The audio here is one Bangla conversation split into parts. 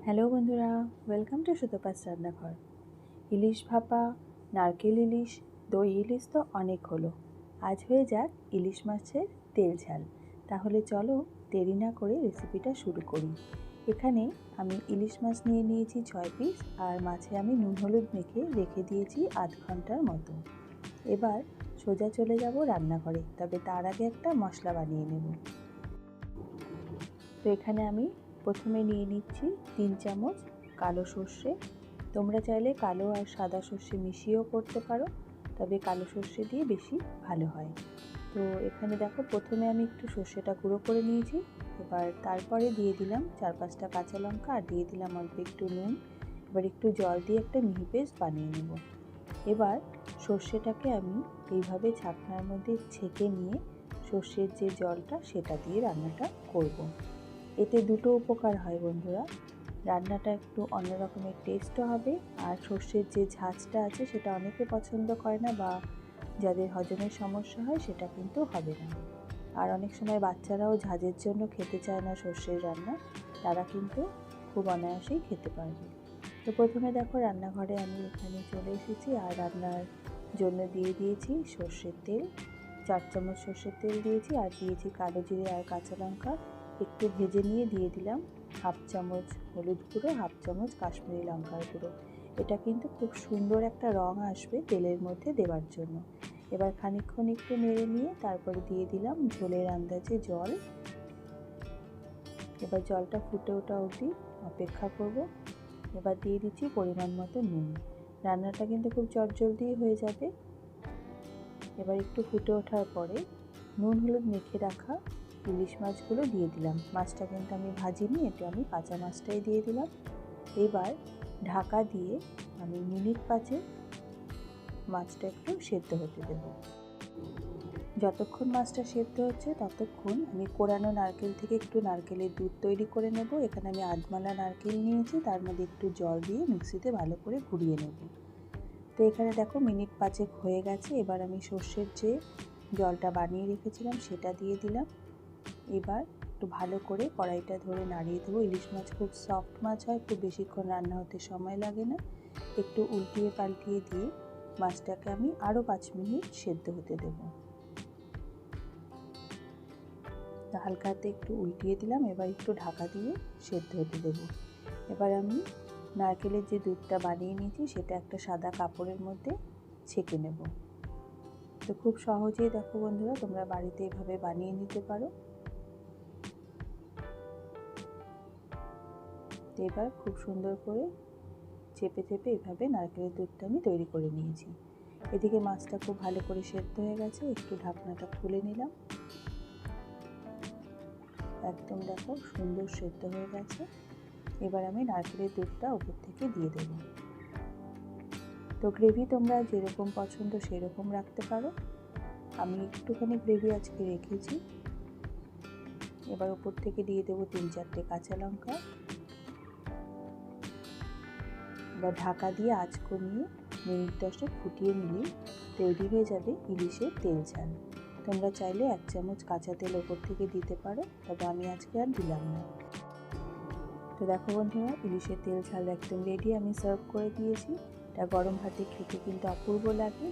হ্যালো বন্ধুরা, ওয়েলকাম টু সুতপাস রান্নাঘর। ইলিশ ভাপা, নারকেল ইলিশ, দই ইলিশ তো অনেক হলো। আজ হয়ে যাক ইলিশ মাছের তেল ঝাল। তাহলে চলো দেরি না করে রেসিপিটা শুরু করি। এখানে আমি ইলিশ মাছ নিয়ে নিয়েছি 6 পিস, আর মাছে আমি নুন হলুদ মেখে রেখে দিয়েছি আধ ঘন্টার মতো। এবার সোজা চলে যাব রান্নাঘরে, তবে তার আগে একটা মশলা বানিয়ে নেব। তো এখানে আমি প্রথমে নিয়ে নিচ্ছি 3 চামচ কালো সর্ষে। তোমরা চাইলে কালো আর সাদা সর্ষে মিশিয়েও করতে পারো, তবে কালো সর্ষে দিয়ে বেশি ভালো হয়। তো এখানে দেখো প্রথমে আমি একটু সর্ষেটা গুঁড়ো করে নিয়েছি। এবার তারপরে দিয়ে দিলাম 4-5টা কাঁচা লঙ্কা আর দিয়ে দিলাম অল্প একটু নুন। এবার একটু জল দিয়ে একটা মিহি পেস্ট বানিয়ে নেব। এবার সর্ষেটাকে আমি এইভাবে ছাকনার মধ্যে ছেঁকে নিয়ে সর্ষের যে জলটা সেটা দিয়ে রান্নাটা করব। এতে দুটো উপকার হয় বন্ধুরা, রান্নাটা একটু অন্য রকমের টেস্টও হবে, আর সর্ষের যে ঝাঁঝটা আছে সেটা অনেকে পছন্দ করে না, বা যাদের হজমের সমস্যা হয় সেটা কিন্তু হবে না। আর অনেক সময় বাচ্চারাও ঝাঁঝের জন্য খেতে চায় না সর্ষের রান্না, তারা কিন্তু খুব অনায়াসেই খেতে পারবে। তো প্রথমে দেখো রান্নাঘরে আমি এখানে চলে এসেছি, আর রান্নার জন্য দিয়ে দিয়েছি সর্ষের তেল। 4 চামচ সর্ষের তেল দিয়েছি, আর দিয়েছি কালো জিরে আর কাঁচা লঙ্কা। একটু ভেজে নিয়ে দিয়ে দিলাম হাফ চামচ হলুদ গুঁড়ো, হাফ চামচ কাশ্মীরি লঙ্কার গুঁড়ো। এটা কিন্তু খুব সুন্দর একটা রং আসবে তেলের মধ্যে দেওয়ার জন্য। এবার খানিকক্ষণ একটু নেড়ে নিয়ে তারপরে দিয়ে দিলাম ঝোলের আন্দাজে জল। এবার জলটা ফুটে ওঠা অবধি অপেক্ষা করব। এবার দিয়ে দিচ্ছি পরিমাণ মতো নুন। রান্নাটা কিন্তু খুব চটজলদি হয়ে যাবে। এবার একটু ফুটে ওঠার পরে নুন হলুদ মেখে রাখা ইলিশ মাছগুলো দিয়ে দিলাম। মাছটা কিন্তু আমি ভাজিনি, এটা আমি কাঁচা মাছটাই দিয়ে দিলাম। এবার ঢাকা দিয়ে আমি মিনিট 5 মাছটা একটু সেদ্ধ হতে দেব। যতক্ষণ মাছটা সেদ্ধ হচ্ছে ততক্ষণ আমি কোরানো নারকেল থেকে একটু নারকেলের দুধ তৈরি করে নেব। এখানে আমি আধমালা নারকেল নিয়েছি, তার মধ্যে একটু জল দিয়ে মিক্সিতে ভালো করে ঘুরিয়ে নেব। তো এখানে দেখো মিনিট 5 হয়ে গেছে। এবার আমি সর্ষের যে জলটা বানিয়ে রেখেছিলাম সেটা দিয়ে দিলাম। এবার একটু ভালো করে কড়াইটা ধরে নাড়িয়ে দেবো। ইলিশ মাছ খুব সফট মাছ হয়, খুব বেশিক্ষণ রান্না হতে সময় লাগে না। একটু উল্টিয়ে পাল্টিয়ে দিয়ে মাছটাকে আমি আরও 5 মিনিট সেদ্ধ হতে দেবো। হালকা হাতে একটু উল্টিয়ে দিলাম। এবার একটু ঢাকা দিয়ে সেদ্ধ হতে দেবো। এবার আমি নারকেলের যে দুধটা বানিয়ে নিয়েছি সেটা একটা সাদা কাপড়ের মধ্যে ছেঁকে নেব। তো খুব সহজেই দেখো বন্ধুরা, তোমরা বাড়িতে এভাবে বানিয়ে নিতে পারো। তো এবার খুব সুন্দর করে চেপে চেপে এভাবে নারকেলের দুধটা আমি তৈরি করে নিয়েছি। এদিকে মাছটা খুব ভালো করে সেদ্ধ হয়ে গেছে। একটু ঢাকনাটা খুলে নিলাম। একদম দেখো সুন্দর সেদ্ধ হয়ে গেছে। এবার আমি নারকেলের দুধটা উপর থেকে দিয়ে দেবো। তো গ্রেভি তোমরা যেরকম পছন্দ সেরকম রাখতে পারো। আমি একটুখানি গ্রেভি আজকে রেখেছি। এবার উপর থেকে দিয়ে দেবো 3-4টে কাঁচা লঙ্কা। এবার ঢাকা দিয়ে আঁচ কমিয়ে মিনিট 10 ফুটিয়ে নিলে তৈরি হয়ে যাবে ইলিশের তেল ঝাল। তোমরা চাইলে 1 চামচ কাঁচা তেল ওপর থেকে দিতে পারো, তবে আমি আজকে আর দিলাম না। তো দেখো বন্ধুরা, ইলিশের তেল ঝাল একদম রেডি। আমি সার্ভ করে দিয়েছি। এটা গরম ভাতে খেতে কিন্তু অপূর্ব লাগে।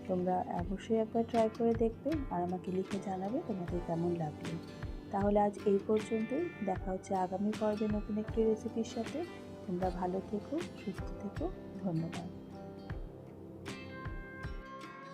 তোমরা অবশ্যই একবার ট্রাই করে দেখবে আর আমাকে লিখে জানাবে তোমাদের কেমন লাগলো। তাহলে আজ এই পর্যন্তই। দেখা হচ্ছে আগামী পর্বে নতুন একটি রেসিপির সাথে। তোমরা ভালো থেকো, সুস্থ থেকো। ধন্যবাদ।